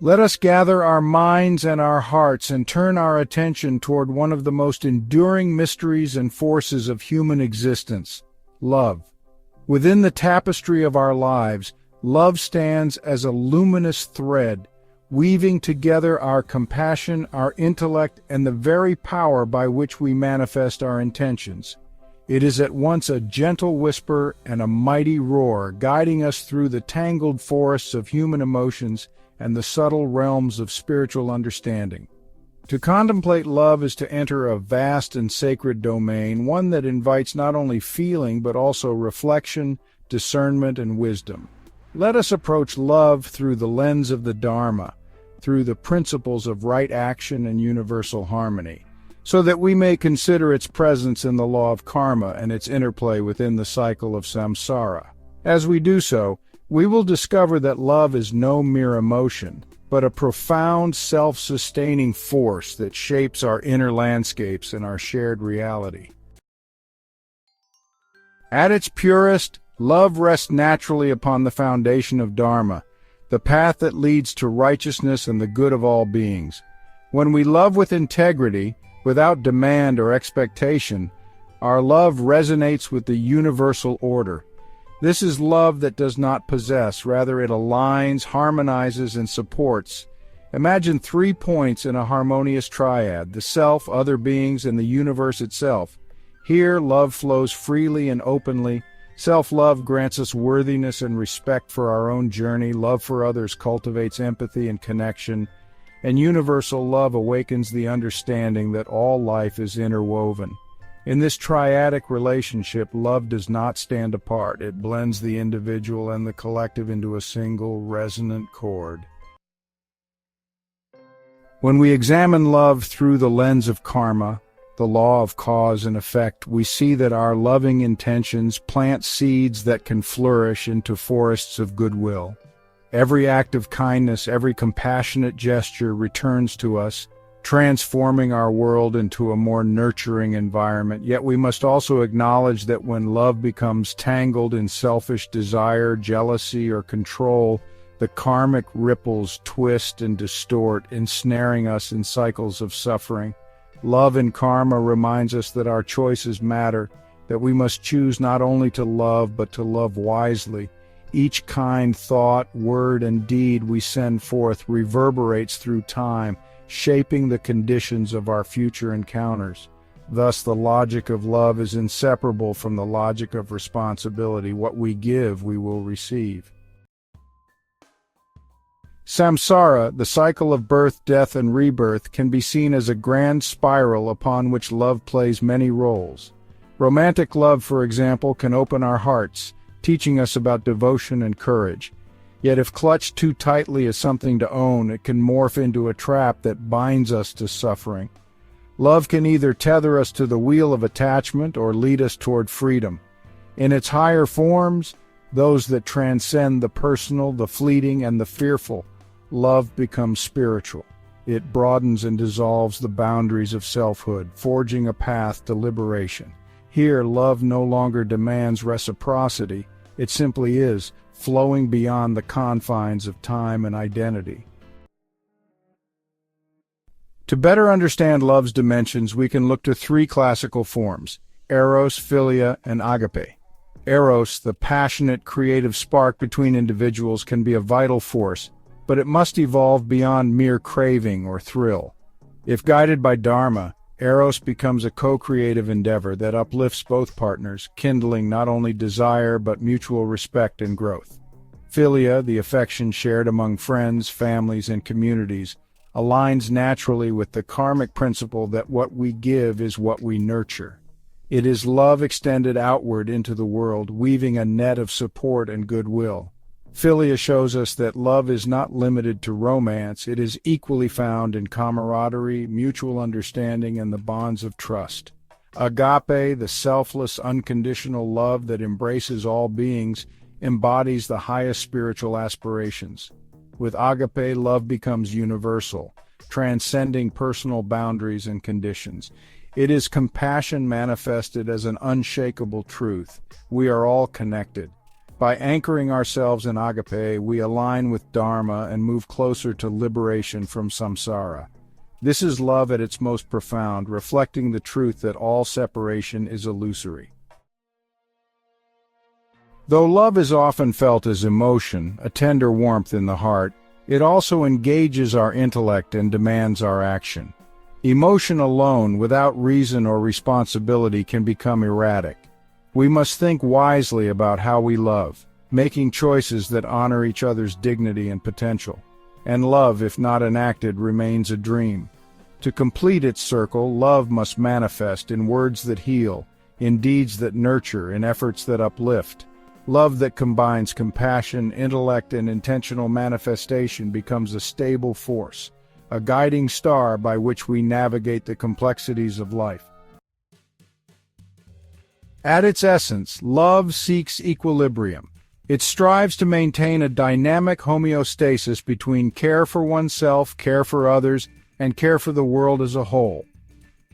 Let us gather our minds and our hearts and turn our attention toward one of the most enduring mysteries and forces of human existence, love. Within the tapestry of our lives, love stands as a luminous thread, weaving together our compassion, our intellect, and the very power by which we manifest our intentions. It is at once a gentle whisper and a mighty roar, guiding us through the tangled forests of human emotions and the subtle realms of spiritual understanding. To contemplate love is to enter a vast and sacred domain, one that invites not only feeling but also reflection, discernment, and wisdom. Let us approach love through the lens of the Dharma, through the principles of right action and universal harmony, so that we may consider its presence in the law of karma and its interplay within the cycle of samsara. As we do so, we will discover that love is no mere emotion, but a profound self-sustaining force that shapes our inner landscapes and our shared reality. At its purest, love rests naturally upon the foundation of Dharma, the path that leads to righteousness and the good of all beings. When we love with integrity, without demand or expectation, our love resonates with the universal order. This is love that does not possess, rather it aligns, harmonizes, and supports. Imagine 3 points in a harmonious triad, the self, other beings, and the universe itself. Here, love flows freely and openly. Self-love grants us worthiness and respect for our own journey. Love for others cultivates empathy and connection. And universal love awakens the understanding that all life is interwoven. In this triadic relationship, love does not stand apart. It blends the individual and the collective into a single, resonant chord. When we examine love through the lens of karma, the law of cause and effect, we see that our loving intentions plant seeds that can flourish into forests of goodwill. Every act of kindness, every compassionate gesture returns to us, transforming our world into a more nurturing environment. Yet we must also acknowledge that when love becomes tangled in selfish desire, jealousy, or control, the karmic ripples twist and distort, ensnaring us in cycles of suffering. Love in karma reminds us that our choices matter, that we must choose not only to love but to love wisely. Each kind thought, word, and deed we send forth reverberates through time, shaping the conditions of our future encounters. Thus, the logic of love is inseparable from the logic of responsibility. What we give, we will receive. Samsara, the cycle of birth, death, and rebirth, can be seen as a grand spiral upon which love plays many roles. Romantic love, for example, can open our hearts, teaching us about devotion and courage. Yet if clutched too tightly as something to own, it can morph into a trap that binds us to suffering. Love can either tether us to the wheel of attachment or lead us toward freedom. In its higher forms, those that transcend the personal, the fleeting, and the fearful, love becomes spiritual. It broadens and dissolves the boundaries of selfhood, forging a path to liberation. Here, love no longer demands reciprocity. It simply is, flowing beyond the confines of time and identity. To better understand love's dimensions, we can look to 3 classical forms: eros, philia, and agape. Eros, the passionate, creative spark between individuals, can be a vital force, but it must evolve beyond mere craving or thrill. If guided by Dharma, Eros becomes a co-creative endeavor that uplifts both partners, kindling not only desire but mutual respect and growth. Philia, the affection shared among friends, families, and communities, aligns naturally with the karmic principle that what we give is what we nurture. It is love extended outward into the world, weaving a net of support and goodwill. Philia shows us that love is not limited to romance. It is equally found in camaraderie, mutual understanding, and the bonds of trust. Agape, the selfless, unconditional love that embraces all beings, embodies the highest spiritual aspirations. With agape, love becomes universal, transcending personal boundaries and conditions. It is compassion manifested as an unshakable truth. We are all connected. By anchoring ourselves in agape, we align with Dharma and move closer to liberation from samsara. This is love at its most profound, reflecting the truth that all separation is illusory. Though love is often felt as emotion, a tender warmth in the heart, it also engages our intellect and demands our action. Emotion alone, without reason or responsibility, can become erratic. We must think wisely about how we love, making choices that honor each other's dignity and potential. And love, if not enacted, remains a dream. To complete its circle, love must manifest in words that heal, in deeds that nurture, in efforts that uplift. Love that combines compassion, intellect, and intentional manifestation becomes a stable force, a guiding star by which we navigate the complexities of life. At its essence, love seeks equilibrium. It strives to maintain a dynamic homeostasis between care for oneself, care for others, and care for the world as a whole.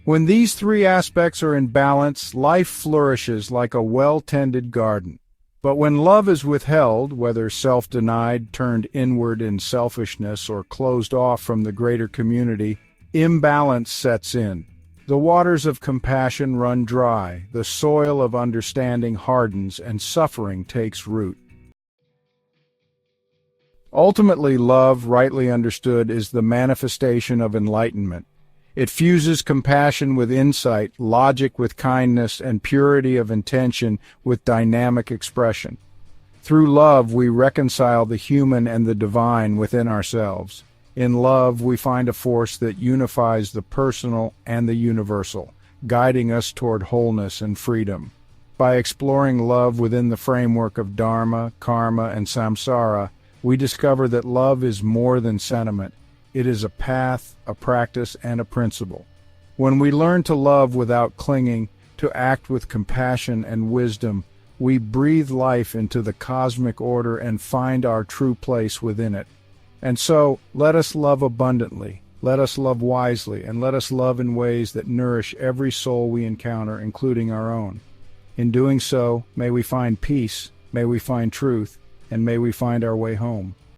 When these three aspects are in balance, life flourishes like a well-tended garden. But when love is withheld, whether self-denied, turned inward in selfishness, or closed off from the greater community, imbalance sets in. The waters of compassion run dry, the soil of understanding hardens, and suffering takes root. Ultimately, love, rightly understood, is the manifestation of enlightenment. It fuses compassion with insight, logic with kindness, and purity of intention with dynamic expression. Through love, we reconcile the human and the divine within ourselves. In love, we find a force that unifies the personal and the universal, guiding us toward wholeness and freedom. By exploring love within the framework of Dharma, karma, and samsara, we discover that love is more than sentiment. It is a path, a practice, and a principle. When we learn to love without clinging, to act with compassion and wisdom, we breathe life into the cosmic order and find our true place within it. And so, let us love abundantly, let us love wisely, and let us love in ways that nourish every soul we encounter, including our own. In doing so, may we find peace, may we find truth, and may we find our way home.